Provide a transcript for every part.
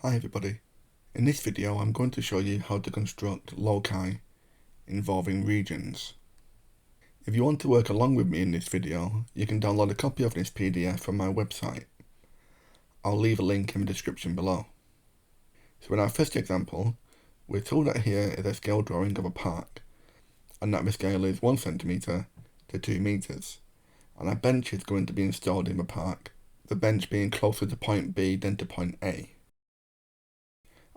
Hi everybody, in this video I'm going to show you how to construct loci involving regions. If you want to work along with me in this video, you can download a copy of this PDF from my website. I'll leave a link in the description below. So in our first example, we're told that here is a scale drawing of a park, and that the scale is 1 cm to 2 meters, and a bench is going to be installed in the park, the bench being closer to point B than to point A.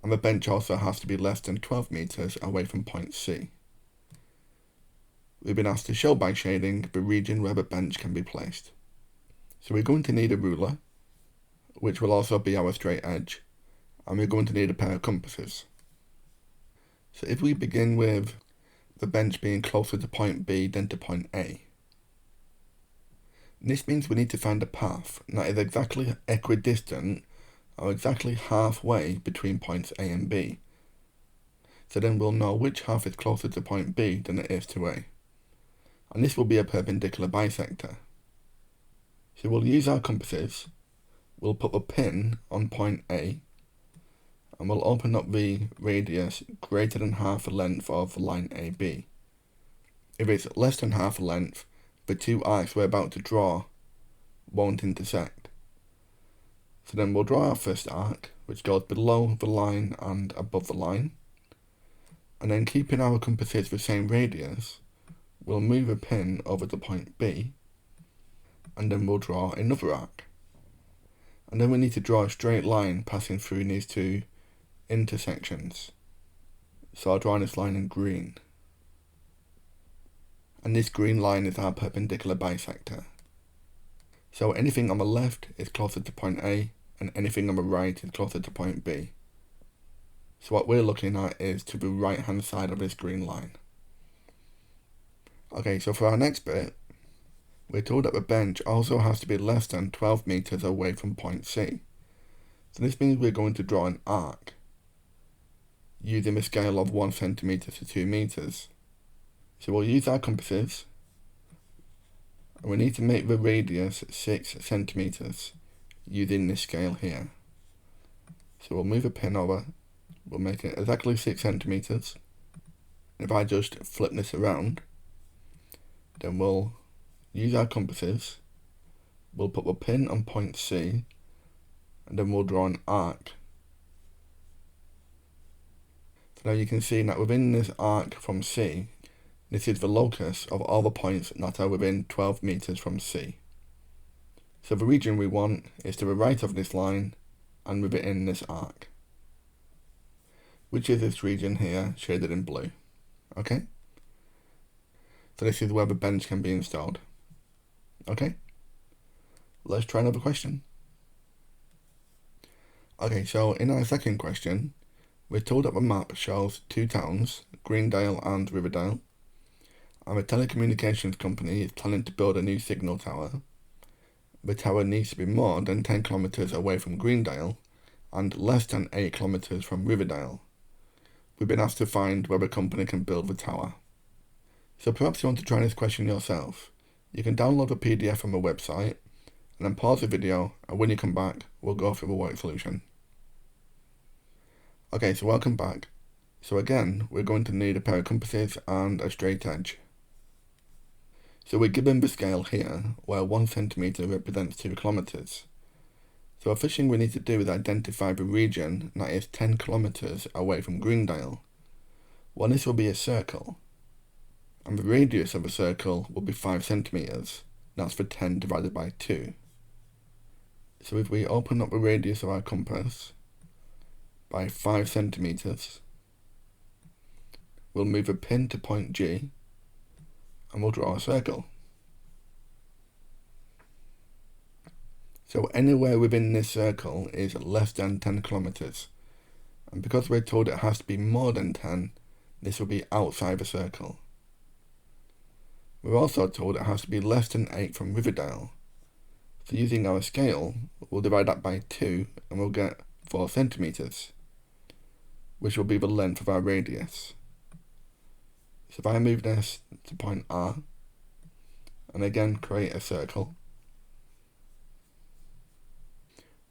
And the bench also has to be less than 12 meters away from point C. We've been asked to show by shading the region where the bench can be placed. So we're going to need a ruler, which will also be our straight edge, and we're going to need a pair of compasses. So if we begin with the bench being closer to point B than to point A, this means we need to find a path that is exactly equidistant or exactly halfway between points A and B. So then we'll know which half is closer to point B than it is to A. And this will be a perpendicular bisector. So we'll use our compasses, we'll put a pin on point A, and we'll open up the radius greater than half the length of the line AB. If it's less than half the length, the two arcs we're about to draw won't intersect. So then we'll draw our first arc, which goes below the line and above the line. And then keeping our compasses the same radius, we'll move a pin over to point B, and then we'll draw another arc. And then we need to draw a straight line passing through these two intersections. So I'll draw this line in green. And this green line is our perpendicular bisector. So anything on the left is closer to point A, and anything on the right is closer to point B. So what we're looking at is to the right hand side of this green line. Okay, so for our next bit, we're told that the bench also has to be less than 12 meters away from point C. So this means we're going to draw an arc using a scale of 1 centimeter to 2 meters. So we'll use our compasses, and we need to make the radius 6 centimeters using this scale here. So we'll move a pin over, we'll make it exactly 6 centimeters. If I just flip this around, then we'll use our compasses, we'll put the pin on point C, and then we'll draw an arc. So now you can see that within this arc from C, this is the locus of all the points that are within 12 meters from C. So the region we want is to the right of this line and within this arc, which is this region here shaded in blue. Okay? So this is where the bench can be installed. Okay? Let's try another question. Okay, so in our second question, we're told that the map shows two towns, Greendale and Riverdale, and the telecommunications company is planning to build a new signal tower. The tower needs to be more than 10 kilometers away from Greendale and less than 8 kilometers from Riverdale. We've been asked to find where the company can build the tower. So perhaps you want to try this question yourself. You can download the PDF from the website, and then pause the video, and when you come back, we'll go through the work solution. Okay, so welcome back. So again, we're going to need a pair of compasses and a straight edge. So we're given the scale here, where 1 centimeter represents 2 kilometers. So the first thing we need to do is identify the region that is 10 kilometers away from Greendale. Well, this will be a circle, and the radius of a circle will be 5 centimeters. That's for 10 divided by 2. So if we open up the radius of our compass by 5 centimeters, we'll move a pin to point G, and we'll draw a circle. So anywhere within this circle is less than 10 kilometers. And because we're told it has to be more than 10, this will be outside the circle. We're also told it has to be less than 8 from Riverdale. So using our scale, we'll divide that by 2 and we'll get 4 centimeters, which will be the length of our radius. So if I move this to point R, and again create a circle,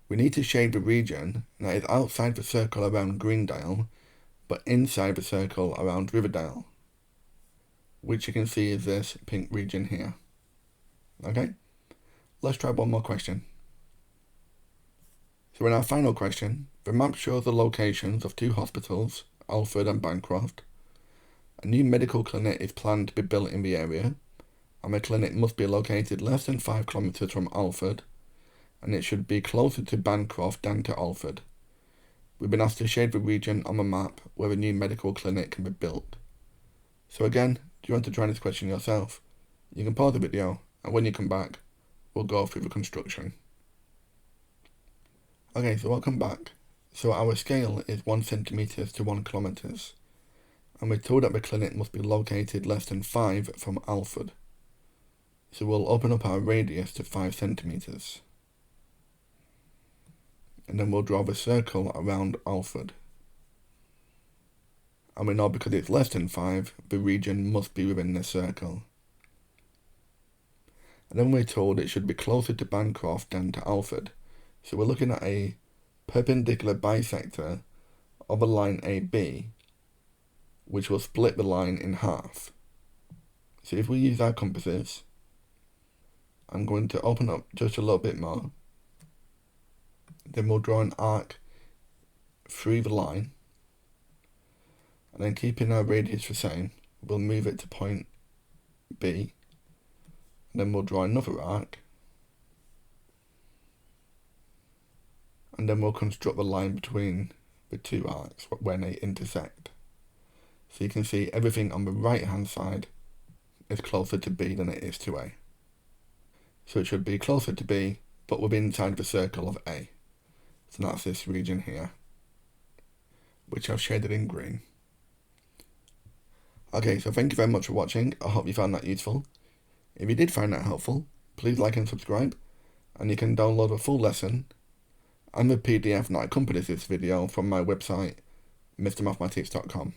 We need to shade the region that is outside the circle around Greendale, but inside the circle around Riverdale, which you can see is this pink region here. Okay, let's try one more question. So in our final question, the map shows the locations of 2 hospitals, Alford and Bancroft. A new medical clinic is planned to be built in the area, and the clinic must be located less than 5 kilometres from Alford, and it should be closer to Bancroft than to Alford. We've been asked to shade the region on the map where a new medical clinic can be built. So again, do you want to try this question yourself? You can pause the video, and when you come back, we'll go through the construction. Okay, so welcome back. So our scale is 1 centimetres to 1 kilometres, and we're told that the clinic must be located less than 5 from Alford. So we'll open up our radius to 5 centimetres. And then we'll draw the circle around Alford. And we know because it's less than 5, the region must be within the circle. And then we're told it should be closer to Bancroft than to Alford. So we're looking at a perpendicular bisector of a line AB, which will split the line in half. So if we use our compasses, I'm going to open up just a little bit more. Then we'll draw an arc through the line. And then keeping our radius the same, we'll move it to point B. And then we'll draw another arc. And then we'll construct the line between the 2 arcs when they intersect. So you can see everything on the right hand side is closer to B than it is to A. So it should be closer to B, but within inside the circle of A. So that's this region here, which I've shaded in green. Okay, so thank you very much for watching. I hope you found that useful. If you did find that helpful, please like and subscribe, and you can download a full lesson and the PDF that accompanies this video from my website, mrmathematics.com.